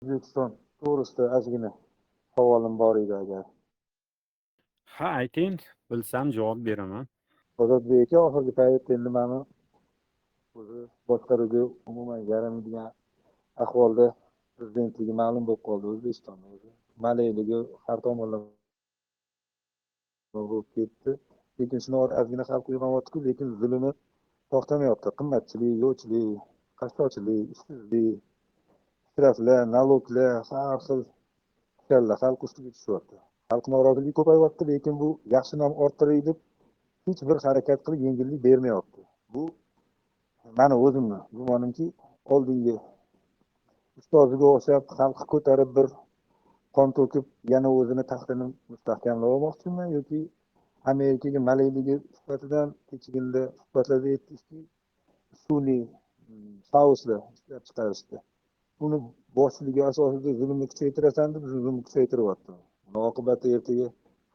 O'zbekiston to'g'risida ozgina savolim bor edi agar. Ha, ayting, bilsam javob beraman. Ozodbek aka oxirgi paytda endi mani o'zi boshqaruvga umuman yaramaydigan ahvolda prezidentligi ma'lum bo'lib qoldi O'zbekistonda. O'zi malayligi har tomonlama bo'lib ketdi. Lekin shuni ozgina xalq uyg'onyapti-ku, lekin zulmi to'xtamayapti. Qimmatchilik, yo'qchilik, qashshoqchilik, ishsizlik, israflar, naloglar, har xil ishlarlar xalq ustiga tushyapti. Xalq noroziligi ko'payyapti, lekin bu yaxshi nom orttiraylik deb hech bir harakat qilib yengillik bermayapti. Bu mani o'zimni gumonimki, oldingi ustoziga o'xshab xalq ko'tarib bir qon to'kib yana o'zini taxtini mustahkamlab olmoqchimi yoki Amerikaga malayligi sifatidan kechagina suhbatlarda aytdingki, sun'iy sauslar ishlab chiqarishdi. Buni boshligi asosida zulmni kuchaytirasan deb zulmni kuchaytiryapti. Buni oqibati ertaga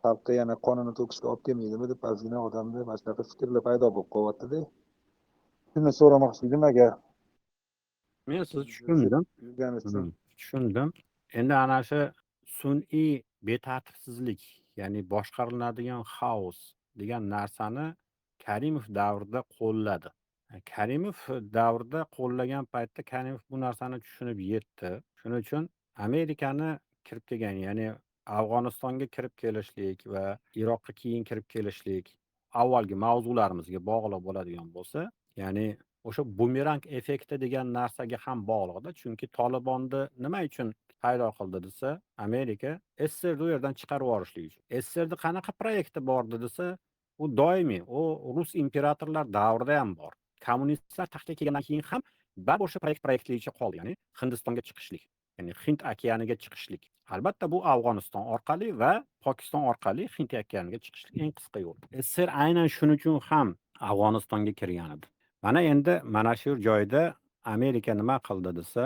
xalqqa yana qonini to'kishga olib kelmaydimi deb ozgina odamda mana shunaqa fikrlar paydo bo'lib qolyapti-da. Shuni so'ramoqchi edim agar Men sizni bilishib tushundim. yurgani uchun. Tushundim. Endi ana shu sun'iy betartibsizlik, ya'ni boshqariladigan xaos degan narsani Karimov davrida qo'lladi. Karimov davrida qo'llagan paytda Karimov bu narsani tushunib yetdi. Shuning uchun Amerikani kirib kelgan, ya'ni Afg'onistonga kirib kelishlik va Iroqqa keyin kirib kelishlik avvalgi mavzularimizga bog'liq bo'ladigan bo'lsa, ya'ni o'sha bumerang effekti degan narsaga ham bog'liqda. Chunki Tolibonni nima uchun paydo qildi desa, Amerika SSRni u yerdan chiqarib yuborishlik uchun. SSRda qanaqa proyekti bor desa, u doimiy, u rus imperatorlar davrida ham bor. Kommunistlar taxtga kelgandan keyin ham baribir o'sha proyektligicha qoldi, ya'ni Hindistonga chiqishlik, ya'ni Hind okeaniga chiqishlik. Albatta bu Afg'oniston orqali va Pokiston orqali Hind okeaniga chiqishlik eng qisqa yo'l. SSR aynan shuning uchun ham Afg'onistonga kirgan edi. Mana endi mana shu joyda Amerika nima qildi desa,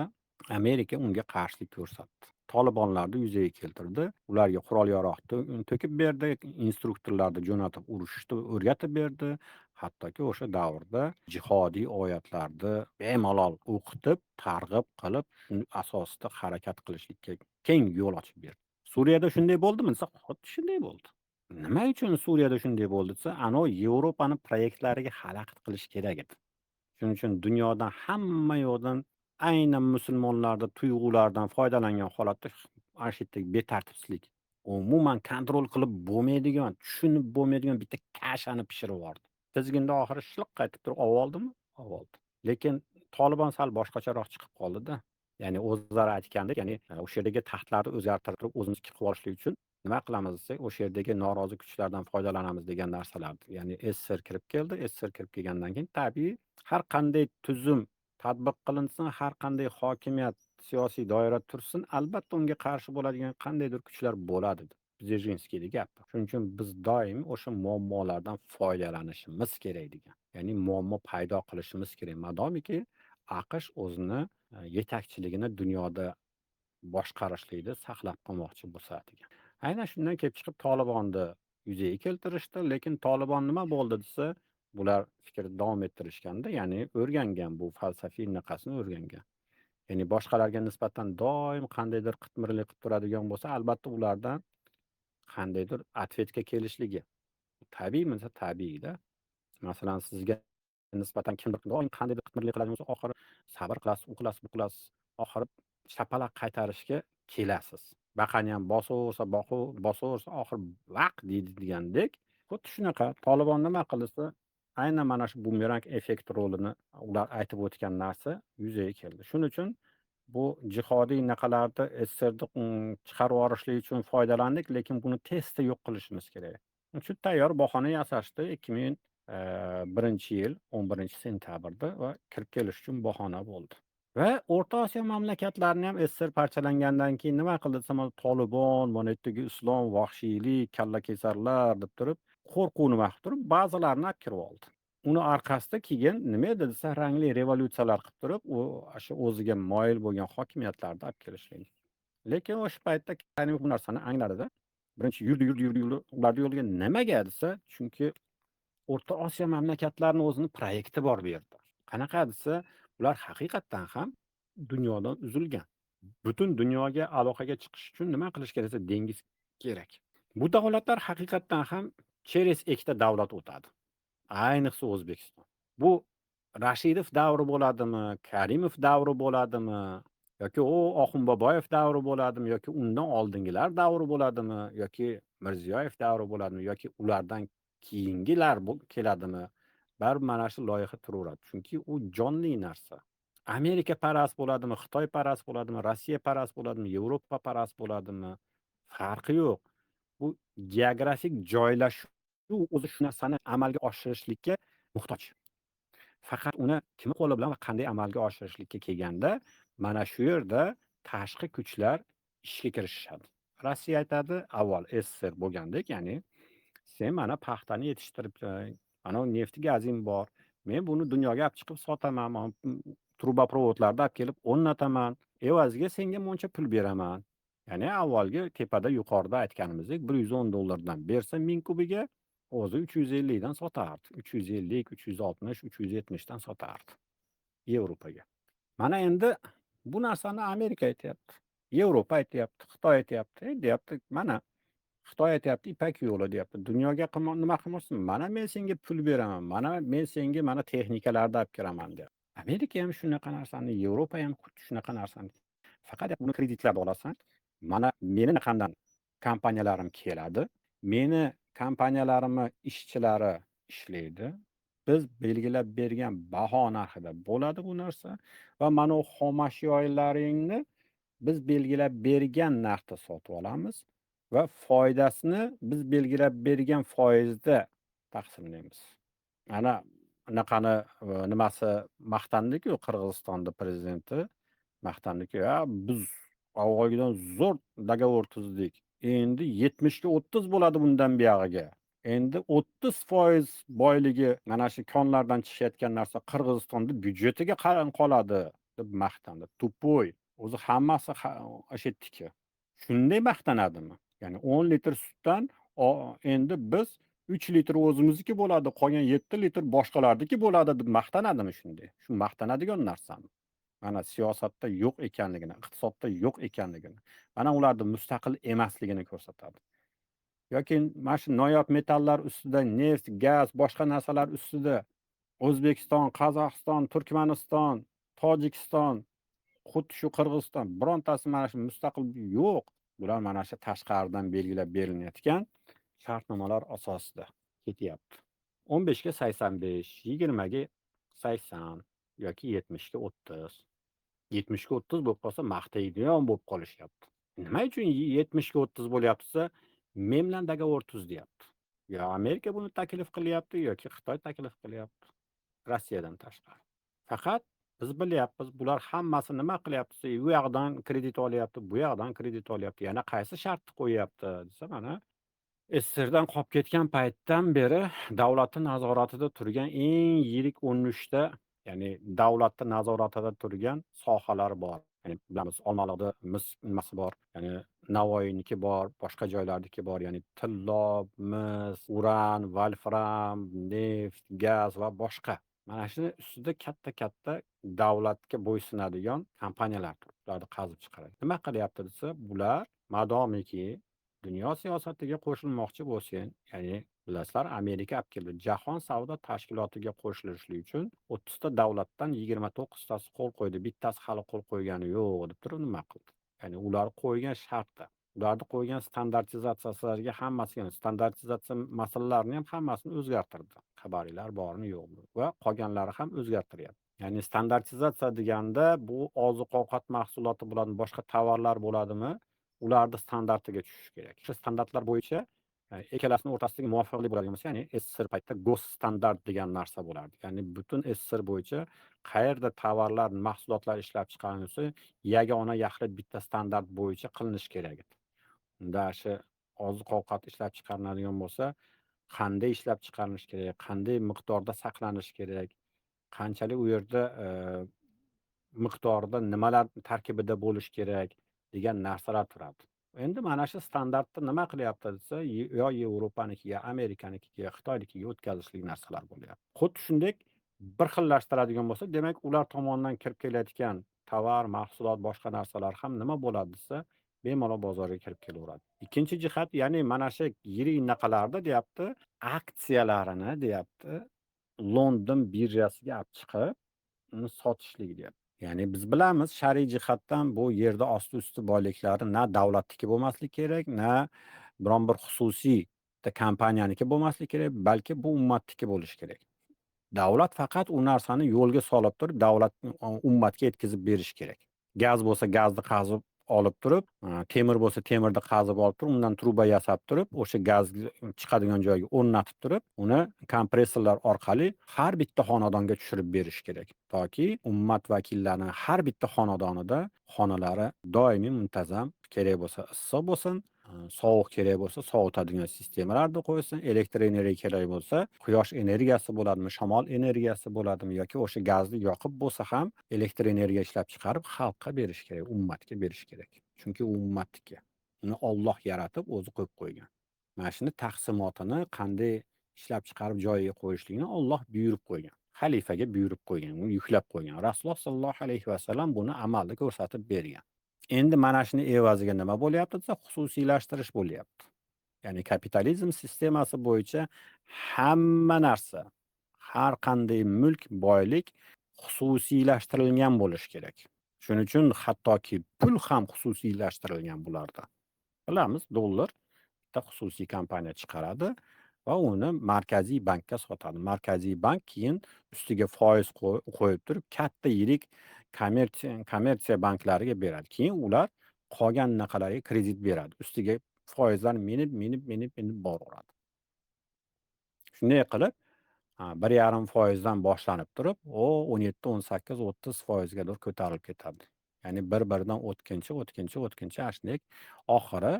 Amerika unga qarshilik ko'rsatdi. Tolibonlarni yuzaga keltirdi. Ularga qurol-yarog'ni to'kib berdi, instruktorlarni jo'natib urushni o'rgatib berdi. Hattoki o'sha davrda jihodiy oyatlarni bemalol o'qitib, targ'ib qilib, shu asosida harakat qilishlikka keng yo'l ochib berdi. Suriyada shunday bo'ldimi desa, xuddi shunday bo'ldi. Nima uchun Suriyada shunday bo'ldi desa, anov Yevropani proyektlariga xalaqit qilish kerak edi. Shuning uchun dunyodan hamma yoqdan aynan musulmonlarda tuyg'ulardan foydalangan holatda ana shu yerdagi betartibsizlik, umuman kontrol qilib bo'lmaydigan, tushunib bo'lmaydigan bitta kashani pishirib yubordi. Tizginda oxiri shliq qaytib turib ovoldimi? Ovoldi. Lekin Tolibon sal boshqacharoq chiqib qoldi-da. Ya'ni o'zlari aytgandek, ya'ni o'sha yerdagi taxtlarni o'zgartirib o'zimizga qilib olishlik uchun nima qilamiz desak, o'sha yerdagi norozi kuchlardan foydalanamiz degan narsalarni. Ya'ni SSR kirib keldi. SSR kirib kelgandan keyin tabiiy har qanday tuzum tatbiq qilinsin, har qanday hokimiyat siyosiy doira tursin, albatta unga qarshi bo'ladigan qandaydir kuchlar bo'ladi. Bzezhinskiyning gapi. Shuning uchun biz doim o'sha muammolardan foydalanishimiz kerak degan. Ya'ni muammo paydo qilishimiz kerak. Madomiki AQSh o'zini yetakchiligini dunyoda boshqarishlikni saqlab qolmoqchi bo'lsa degan. Aynan shundan kelib chiqib Tolibonni yuzaga keltirishdi, lekin Tolibon nima bo'ldi desa, bular fikrni davom ettirishganda, ya'ni o'rgangan, bu falsafiy naqasini o'rgangan. Ya'ni boshqalarga nisbatan doim qandaydir qitmirlik qilib turadigan bo'lsa, albatta ulardan qandaydir atvetga kelishligi. Tabiiymi? Tabiiyda. Masalan, sizga nisbatan kimdir doim qandaydir qitmirlik qiladigan bo'lsa, oxiri sabr qilasiz, u qilasiz, bu qilasiz, oxiri shapalaq qaytarishga kelasiz. Baqani ham bosaversa, bosaversa, oxiri vaq deydi degandek, xuddi shunaqa Tolibon nima qildisa, aynan mana shu bumerang effekt rolini ular aytib o'tgan narsa yuzaga keldi. Shuning uchun bu jihodiy naqalarni SSRni chiqarib yuborishlik uchun foydalandik, lekin buni tezda yo'q qilishimiz kerak. Shu tayyor bahona yasashdi 2001-yil 11-sentyabrda va kirib kelish uchun bahona bo'ldi. Va O'rta Osiyo mamlakatlarini ham SSR parchalangandan keyin nima qildi desam, Tolibon, mana yerdagi islom, vahshiylik, kallakesarlar deb turib, qo'rquv nima qilib turib, ba'zilarini olib kirib oldi. Uni orqasida keyin nima edi desa, rangli revolyutsiyalar qilib turib, u shu o'ziga moyil bo'lgan hokimiyatlarni olib kelishlik. Lekin o'sha paytda Karimov bu narsani angladida. Birinchi yurdi. Ularni yo'liga nimaga desa, chunki O'rta Osiyo mamlakatlarining o'zini proyekti bor bu yerda. Qanaqa desa, ular haqiqatdan ham dunyodan uzilgan. butun dunyoga aloqaga chiqish uchun nima qilish kerak desa, dengiz kerak. Bu davlatlar haqiqatdan ham cheres ikkita davlat o'tadi. Ayniqsa O'zbekiston. Bu Rashidov davri bo'ladimi, Karimov davri bo'ladimi, yoki Oxun Boboyev davri bo'ladimi, yoki undan oldingilar davri bo'ladimi, yoki Mirziyoyev davri bo'ladimi, yoki ulardan keyingilar keladimi? Baribir mana shu loyiha turaveradi. Chunki u jonli narsa. Amerika parast bo'ladimi, Xitoy parast bo'ladimi, Rossiya parast bo'ladimi, Yevropa parast bo'ladimi, farqi yo'q. Bu geografik joylashuv o'zi shu narsani amalga oshirishlikka muhtoj. Faqat uni kim qo'li bilan va qanday amalga oshirishlikka kelganda, mana shu yerda tashqi kuchlar ishga kirishishadi. Rossiya aytadi, avval SSR bo'lgandek, ya'ni sen mana paxtani yetishtirib, mana nefti gazing bor. Men buni dunyoga olib chiqib sotaman, truboprovodlarni olib kelib o'rnataman. Evaziga senga muncha pul beraman. Ya'ni avvalgi tepada yuqorida aytganimizdek $110 bersa 1000 kubiga, o'zi 350 dan sotardi. 350, 360, 370 dan sotardi Yevropaga. Mana endi bu narsani Amerika aytyapti, Yevropa aytyapti, Xitoy aytyapti, deyapti, mana Xitoy aytyapti, Ipak yo'li deyapti. Dunyoga nima qilmoqchisan? Mana men senga pul beraman, mana men senga mana texnikalarni olib kiraman deyapti. Amerika ham shunaqa narsani, Yevropa ham xuddi shunaqa narsani. Faqat uni kreditlab olasan. Mana meni qandan kompaniyalarim keladi, meni kompaniyalarimni ishchilari ishlaydi. Biz belgilab bergan baho narxida bo'ladi bu narsa va mana u xomashyolaringni biz belgilab bergan narxda sotib olamiz va foydasini biz belgilab bergan foizda taqsimlaymiz. Ana bunaqani nimasi maqtandiku, Qirg'izistonda prezidenti maqtandiki, biz avvalgidan zo'r dogovor tuzdik. Endi 70 ga 30 bo'ladi bundan buyog'iga. Endi 30% boyligi mana shu konlardan chiqayotgan narsa Qirg'izistonda byudjetiga qoladi deb maqtandi. Tupoy. O'zi hammasi o'sha yerdiki. Shunday maqtanadimi? Ya'ni 10 litr sutdan endi biz 3 litr o'zimizniki bo'ladi, qolgan 7 litr boshqalarniki bo'ladi deb maqtanadimi shunday? Shu maqtanadigan narsami? Mana siyosatda yo'q ekanligini, iqtisodda yo'q ekanligini, mana ularning mustaqil emasligini ko'rsatadi. Yoki mana shu noyob metallar ustida, neft, gaz, boshqa narsalar ustida O'zbekiston, Qozog'iston, Turkmaniston, Tojikiston, xuddi shu Qirg'iziston birontasi mana shu mustaqil yo'q. Bular mana shu tashqaridan belgilab berilayotgan shartnomalar asosida ketyapti. 15 ga 85, 20 ga 80 yoki 70 ga 30. 70 ga 30 bo'lib qolsa maqtaydigan bo'lib qolishyapti. Nima uchun 70 ga 30 bo'lyapti? Men bilan dogovor tuz deyapti. Yo Amerika buni taklif qilyapti yoki Xitoy taklif qilyapti. Rossiyadan tashqari. Faqat biz bilyapmiz, bular hammasi nima qilyapti? U yoqdan kredit olyapti, bu yoqdan kredit olyapti. Yana qaysi shartni qo'yyapti desa, mana SSRdan qolib ketgan paytdan beri davlatning nazoratida turgan eng yirik 13 ta, ya'ni davlatning nazoratida turgan sohalar bor. Ya'ni bilamiz, Olmaliqda mis nimasi bor, ya'ni Navoiyniki bor, boshqa joylarniki bor, ya'ni tillo, mis, uran, volfram, neft, gaz va boshqa. Mana shuni ustida katta-katta davlatga bo'ysunadigan kompaniyalar ularni qazib chiqaradi. Nima qilyapti desa, bular madomiki dunyo siyosatiga qo'shilmoqchi bo'lsin, ya'ni bilasizlar, Amerika olib keldi. Jahon savdo tashkilotiga qo'shilishlik uchun 30 ta davlatdan 29 tasi qo'l qo'ydi. Bittasi hali qo'l qo'ygani yo'q deb turib nima qildi? Ya'ni ular qo'ygan shartda, ularni qo'ygan standartizatsiyalarga hammasiga, standartizatsiya masalalarini ham hammasini o'zgartirdi. Xabaringlar bormi yo'qmi? Va qolganlari ham o'zgartiryapti. Ya'ni standartizatsiya deganda bu oziq-ovqat mahsuloti bo'ladi, boshqa tovarlar bo'ladimi? Ularni standartiga tushish kerak. Shu standartlar bo'yicha ikkalasining o'rtasidagi muvofiqlik bo'ladigan bo'lsa, ya'ni SSR paytda GOS standart degan narsa bo'lardi. Ya'ni butun SSR bo'yicha qayerda tovarlar, mahsulotlar ishlab chiqarilsa, yagona yaxlit bitta standart bo'yicha qilinishi kerak edi. Unda shu oziq-ovqat ishlab chiqariladigan bo'lsa, qanday ishlab chiqarilishi kerak, qanday miqdorda saqlanishi kerak, qanchalik u yerda miqdorda nimalar tarkibida bo'lishi kerak degan narsalar turadi. Endi mana shu standartni nima qilyapti desa, yo Yevropaniki, yo Amerikaniki, yo Xitoynikiga o'tkazishlik narsalar bo'lyapti. Xuddi shunday bir xillashtiradigan bo'lsa, demak ular tomonidan kirib kelayotgan tovar, mahsulot, boshqa narsalar ham nima bo'ladi desa, bemalol bozorga kirib kelaveradi. Ikkinchi jihat, ya'ni mana shu yirik naqalarda deyapti, aksiyalarini deyapti, London birjasiga olib chiqib, uni sotishlik deyapti. Ya'ni biz bilamiz, shar'iy jihatdan bu yerda osti-usti boyliklari na davlatniki bo'lmasligi kerak, na biron bir xususiy kompaniyaniki bo'lmasligi kerak, balki bu ummatniki bo'lishi kerak. Davlat faqat u narsani yo'lga solib turib, davlat ummatga yetkazib berishi kerak. Gaz bo'lsa, gazni qazib olib turib, temir bo'lsa, temirni qazib olib turib, undan truba yasab turib, o'sha gaz chiqadigan joyga o'rnatib turib, uni kompressorlar orqali har bitta xonadonga tushirib berish kerak. Toki ummat vakillarining har bitta xonadonida xonalari doimiy muntazam, kerak bo'lsa issiq bo'lsin, sovuq kerak bo'lsa sovutadigan sistemalarni qo'ysin, elektr energiya kerak bo'lsa quyosh energiyasi bo'ladimi, shamol energiyasi bo'ladimi yoki o'sha gazni yoqib bo'lsa ham elektr energiya ishlab chiqarib xalqqa berish kerak, ummatga berish kerak. Chunki u ummatniki. Uni Alloh yaratib o'zi qo'yib qo'ygan. Mana shuni taqsimotini qanday ishlab chiqarib joyiga qo'yishligini Alloh buyurib qo'ygan. Xalifaga buyurib qo'ygan, uni yuklab qo'ygan. Rasululloh sollallohu alayhi vasallam buni amalda ko'rsatib bergan. Endi mana shuni evaziga nima bo'lyapti desa, xususiylashtirish bo'lyapti. Ya'ni kapitalizm sistemasi bo'yicha hamma narsa, har qanday mulk, boylik xususiylashtirilgan bo'lishi kerak. Shuning uchun hattoki pul ham xususiylashtirilgan bularda. Bilamiz, dollar bitta xususiy kompaniya chiqaradi va uni markaziy bankka sotadi. Markaziy bank keyin ustiga foiz qo'yib turib, katta yirik kommersiya banklariga beradi. Keyin ular qolgan naqalarga kredit beradi. Ustiga foizlar minib boraveradi. Shunday qilib, 1,5% boshlanib turib, 17, 18, 30% ko'tarilib ketadi. Ya'ni bir-biridan o'tkinchi ashunday oxiri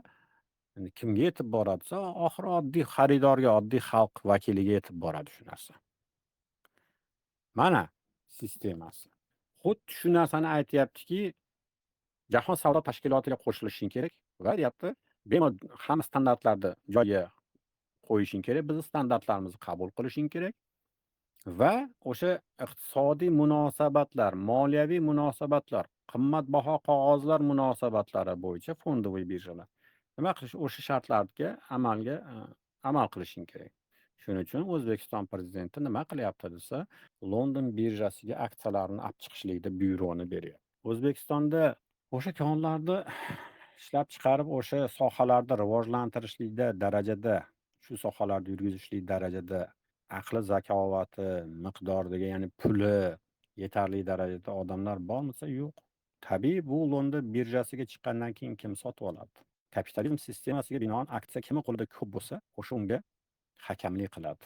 kimga yetib boradi desa, oxiri oddiy xaridorga, oddiy xalq vakiliga yetib boradi shu narsa. Mana sistemasi. Xuddi shu narsani aytyaptiki, Jahon savdo tashkilotiga qo'shilishing kerak va deyapti, bemalol hamma standartlarni joyiga qo'yishing kerak, bizning standartlarimizni qabul qilishing kerak va o'sha iqtisodiy munosabatlar, moliyaviy munosabatlar, qimmatbaho qog'ozlar munosabatlari bo'yicha fondoviy birjalar nima qilish, o'sha shartlarga amal qilishing kerak. Shuning uchun O'zbekiston prezidenti nima qilyapti desa, London birjasiga aksiyalarni olib chiqishlikda byuroni beryapti. O'zbekistonda o'sha konlarni ishlab chiqarib, o'sha sohalarda rivojlantirishlikda darajada, shu sohalarda yurgizishlik darajada aqli zakovati miqdoriga, ya'ni puli yetarli darajada odamlar bormi desa, yo'q. Tabiiy, bu London birjasiga chiqqandan keyin kim sotib oladi? Kapitalizm sistemasiga binoan aksiya kimning qo'lida ko'p bo'lsa, o'sha unga hakamlik qiladi.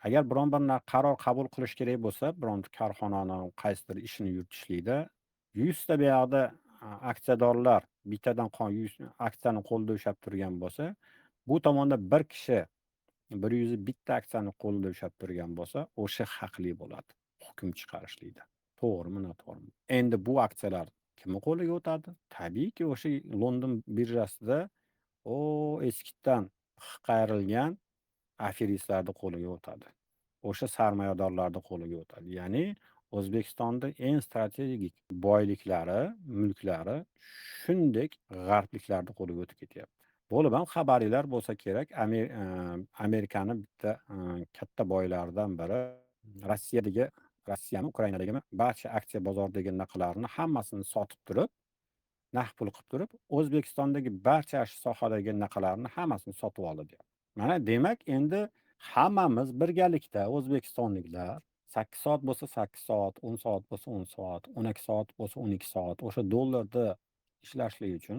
Agar biron bir qaror qabul qilish kerak bo'lsa, biron korxonani qaysidir ishini yuritishlikda 100 ta buyoqda aksiyadorlar bittadan 100 aksiyani qo'lda ushlab turgan bo'lsa, bu tomonda bir kishi 100 bitta aksiyani qo'lda ushlab turgan bo'lsa, o'sha haqli bo'ladi hukm chiqarishlikda. To'g'rimi, noto'g'rimi? Endi bu aksiyalar kimning qo'liga o'tadi? Tabiiyki, o'sha London birjasida eskidan qayrilgan aferistlarning qo'liga o'tadi. O'sha sarmoyadorlarning qo'liga o'tadi. Ya'ni O'zbekistonda eng strategik boyliklari, mulklari shunday g'arbliklarning qo'liga o'tib ketyapti. Bo'lib ham xabaringlar bo'lsa kerak, Amerikani bitta katta boylaridan biri Rossiyani, Ukrainadagi barcha aksiya bozoridagi naqdlarni hammasini sotib turib, naqd pul qilib turib, O'zbekistondagi barcha sohadagi naqdlarni hammasini sotib oldi deyapti. Mana demak, endi hammamiz birgalikda o'zbekistonliklar 8 soat bo'lsa 8 soat, 10 soat bo'lsa 10 soat, 12 soat bo'lsa 12 soat o'sha dollarda ishlashlik uchun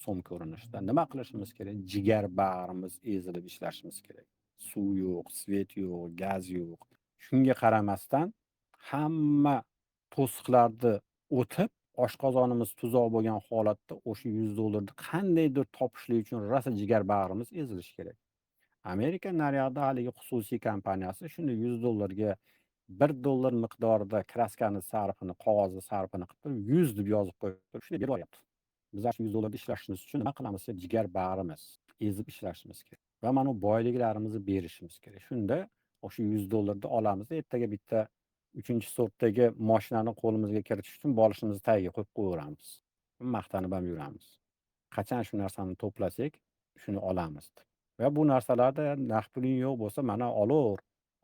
so'm ko'rinishda nima qilishimiz kerak? Jigar bag'rimiz ezilib ishlashimiz kerak. Suv yo'q, svet yo'q, gaz yo'q. Shunga qaramasdan hamma to'siqlarni o'tib, oshqozonimiz tuzoq bo'lgan holatda o'sha $100 qandaydir topishlik uchun rosa jigar bag'rimiz ezilishi kerak. Amerika naryoqda haligi xususiy kompaniyasi shunday $100 ga $1 miqdorida kraskani sarfini, qog'ozni sarfini qilib turib, 100 deb yozib qo'yib turib, shunday berib boryapti. Bizlar shu $100 ishlashimiz uchun nima qilamiz? Jigar bag'rimiz ezib ishlashimiz kerak va mana bu boyliklarimizni berishimiz kerak. Shunda o'sha $100 olamiz, ertaga bitta 3 sortdagi mashinani qo'limizga kiritish uchun bolishimizni tagiga qo'yib qo'yaveramiz. Maqtanib ham yuramiz. Qachon shu narsani to'plasak, shuni olamiz. Va bu narsalarda naqd puling yo'q bo'lsa, mana olaver.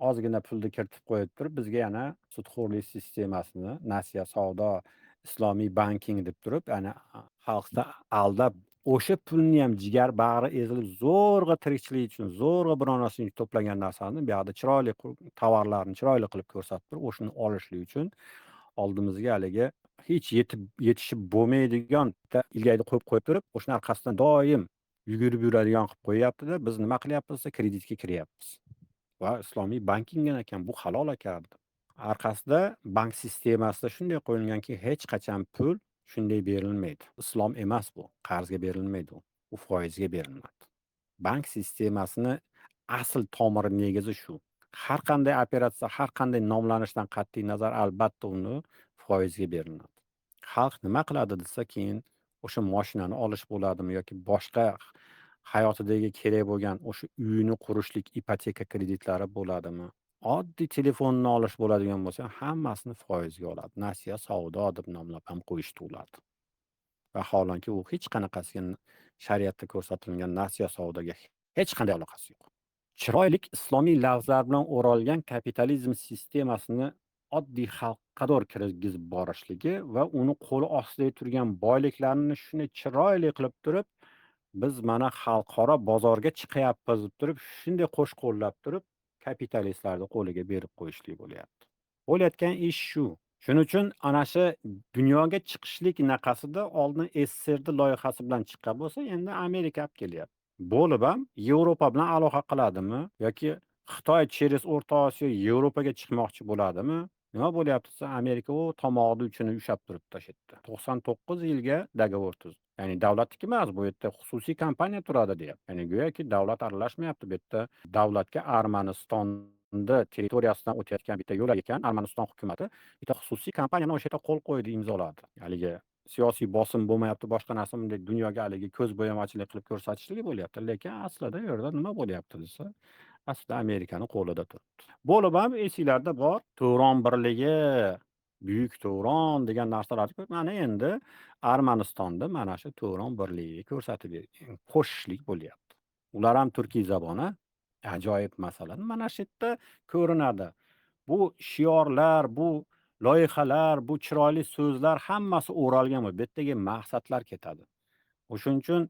Ozgina pulni kiritib qo'yib turib, bizga yana sudxo'rlik sistemasini, nasiya savdo, islomiy banking deb turib, yana xalqni aldab, o'sha pulni ham jigar bag'ri ezilib, zo'rg'a tirikchilik uchun, zo'rg'a biron narsa uchun to'plagan narsani bu yoqda chiroyli tovarlarni chiroyli qilib ko'rsatib turib, o'shani olishlik uchun oldimizga haligi hech yetishib bo'lmaydigan bitta ilgakni qo'yib turib, o'shani orqasidan doim yugurib yuradigan qilib qo'yyapti-da, biz nima qilyapmiz? Kreditga kiryapmiz. Va islomiy banking ekan, bu halol ekan. Orqasida bank sistemasida shunday qo'yilganki, hech qachon pul shunday berilmaydi. Islom emas bu, qarzga berilmaydi u. U foizga beriladi. Bank sistemasini asl tomiri negizi shu. Har qanday operatsiya, har qanday nomlanishdan qat'iy nazar albatta uni foizga beriladi. Xalq nima qiladi desa, keyin o'sha mashinani olish bo'ladimi yoki boshqa hayotidagi kerak bo'lgan o'sha uyini qurishlik ipoteka kreditlari bo'ladimi? Oddiy telefonni olish bo'ladigan bo'lsa, hammasini foizga oladi. Nasiya savdo deb nomlab ham qo'yishdi ularni. Vaholanki u hech qanaqasiga shariatda ko'rsatilgan nasiya savdoga hech qanday aloqasi yo'q. Chiroyli islomiy lafzlar bilan o'ralgan kapitalizm sistemasini oddiy xalqqa kirgizib borishligi va uni qo'li ostida turgan boyliklarni shuni chiroyli qilib turib, biz mana xalqaro bozorga chiqyapmiz deb turib, shunday qo'shqo'llab turib, kapitalistlarning qo'liga berib qo'yishlik bo'lyapti. Bo'layotgan ish shu. Shuning uchun ana shu dunyoga chiqishlik naqasida oldin SSRD loyihasi bilan chiqqan bo'lsa, endi Amerika olib kelyapti. Bo'lib ham Yevropa bilan aloqa qiladimi yoki Xitoy через O'rta Osiyo Yevropaga chiqmoqchi bo'ladimi? Nima bo'lyapti desa, Amerika u tomog'ida uchini ushlab turibdi o'sha yerda. 99 yilga dogovor tuzdi. Ya'ni davlatniki emas, bu yerda xususiy kompaniya turadi deyapti. Ya'ni go'yoki davlat aralashmayapti bu yerda. Davlatga Armanistonda territoriyasidan o'tayotgan bitta yo'l ekan, Armaniston hukumatı bitta xususiy kompaniyani o'sha yerda qo'l qo'ydi, imzoladi. Haligi siyosiy bosim bo'lmayapti, boshqa narsa bunday dunyoga haligi ko'z bo'yamachilik qilib ko'rsatishligi bo'lyapti. Lekin aslida u yerda nima bo'lyapti desa, aslida Amerikani qo'lida turibdi. Bo'lib ham esinglarda bor, Turon birligi, Buyuk Turon degan narsalarni mana endi Armanistonda mana shu Turon birligiga ko'rsatib qo'shishlik bo'lyapti. Ular ham turkiy zaboni, ajoyib masala. Mana shu yerda ko'rinadi. Bu shiorlar, bu loyihalar, bu chiroyli so'zlar hammasi o'ralgan bu yerdagi maqsadlar ketadi. O'shuning uchun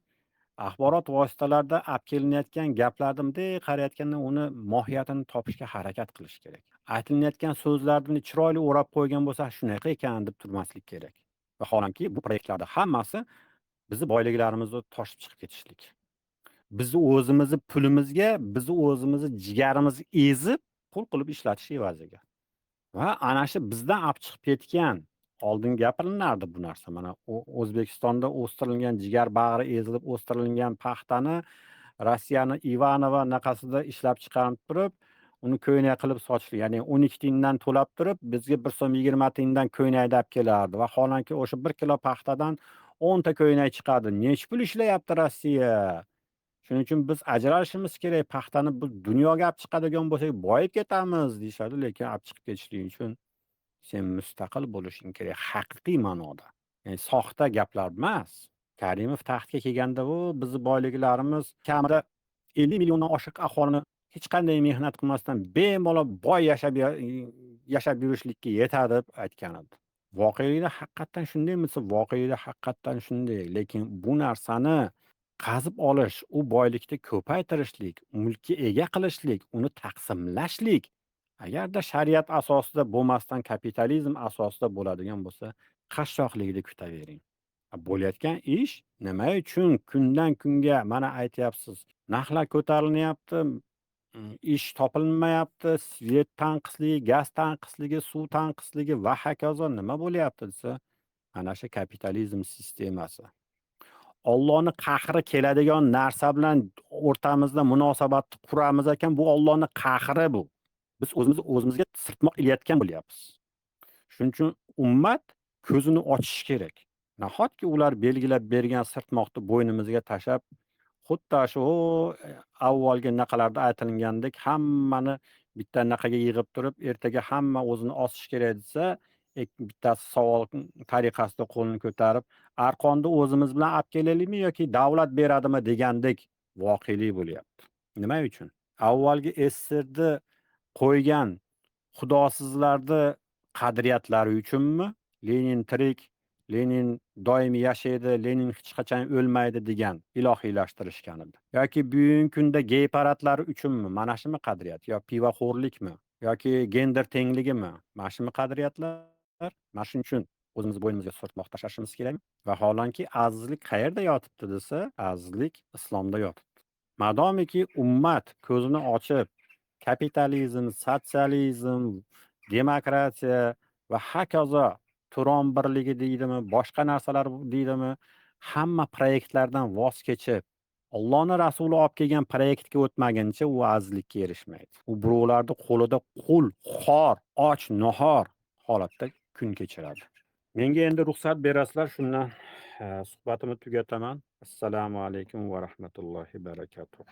axborot vositalarida olib kelinayotgan gaplarni bunday qarayotganda uni mohiyatini topishga harakat qilish kerak. Aytilayotgan so'zlarni chiroyli o'rab qo'ygan bo'lsa, shunaqa ekan deb turmaslik kerak. Vaholanki bu proyektlarda hammasi bizni boyliklarimizni toshib chiqib ketishlik. Bizni o'zimizni pulimizga, bizni o'zimizni jigarimizni ezib, pul qilib ishlatish evaziga. Va ana shu bizdan olib chiqib ketgan, oldin gapirinardi bu narsa. Mana O'zbekistonda o'stirilgan jigar bag'ri ezilib o'stirilgan paxtani Rossiyani Ivanova naqasida ishlab chiqarib turib, uni ko'ynak qilib sotishdi. Ya'ni 12 tingdan to'lab turib, bizga 1 so'm 20 tingdan ko'ynak olib kelardi. Vaholanki o'sha 1 kilo paxtadan 10 ta ko'ynak chiqadi. Nechta pul ishlayapti Rossiya? Shuning uchun biz ajralishimiz kerak. Paxtani biz dunyoga olib chiqadigan bo'lsak, boyib ketamiz deyshadi, lekin olib chiqib ketishlik uchun sen mustaqil bo'lishing kerak haqiqiy ma'noda. Ya'ni soxta gaplar emas. Karimov taxtga kelganda u bizni boyliklarimiz kamida 50 milliondan oshiq aholini hech qanday mehnat qilmasdan bemalol boy yashab yurishlikka yetadi deb aytgan edi. Voqelikda haqiqatan shundaymi? Voqelikda haqiqatan shunday, lekin bu narsani qazib olish, u boylikni ko'paytirishlik, mulkka ega qilishlik, uni taqsimlashlik agarda shariat asosida bo'lmasdan kapitalizm asosida bo'ladigan bo'lsa, qashshoqlikni kutavering. Bo'layotgan ish nima uchun kundan kunga mana aytyapsiz, narxlar ko'tarilyapti, ish topilmayapti, svet tanqisligi, gaz tanqisligi, suv tanqisligi va hokazo nima bo'lyapti desa, ana shu kapitalizm sistemasi. Allohning qahri keladigan narsa bilan o'rtamizda munosabatni quramiz ekan, bu Allohning qahri bu. Biz o'zimizga sirtmoq ilayotgan bo'lyapmiz. Shuning uchun ummat ko'zini ochishi kerak. Nahotki ular belgilab bergan sirtmoqni bo'ynimizga tashab, xuddi shu avvalgi naqalarda aytilgandek hammani bitta anaqaga yig'ib turib, ertaga hamma o'zini osish kerak desa, bittasi savol tariqasida qo'lini ko'tarib, arqonni o'zimiz bilan olib kelaylikmi yoki davlat beradimi degandek voqelik bo'lyapti. Nima uchun? Avvalgi SSRni qo'ygan xudosizlarni qadriyatlari uchunmi? Lenin tirik, Lenin doimiy yashaydi, Lenin hech qachon o'lmaydi degan ilohiylashtirishgan edi. Yoki bugungi kunda gey paradlari uchunmi? Mana shumi qadriyat? Yo pivoxo'rlikmi? Yoki gender tengligimi? Mana shumi qadriyatlar? Mana shuning uchun o'zimizni bo'ynimizga so'rtmoq tashlashimiz kerakmi? Vaholanki azizlik qayerda yotibdi desa, azizlik islomda yotibdi. Madomiki ummat ko'zini ochib, kapitalizm, sotsializm, demokratiya va hokazo Turon birligi deydimi, boshqa narsalar deydimi, hamma proyektlardan voz kechib, Allohning rasuli olib kelgan proyektga o'tmaguncha u azizlikka erishmaydi. U birovlarni qo'lida qul, xor, och, nohor holatda kun kechiradi. Menga endi ruxsat berasizlar, shundan suhbatimni tugataman. Assalomu alaykum va rahmatullohi barakatuh.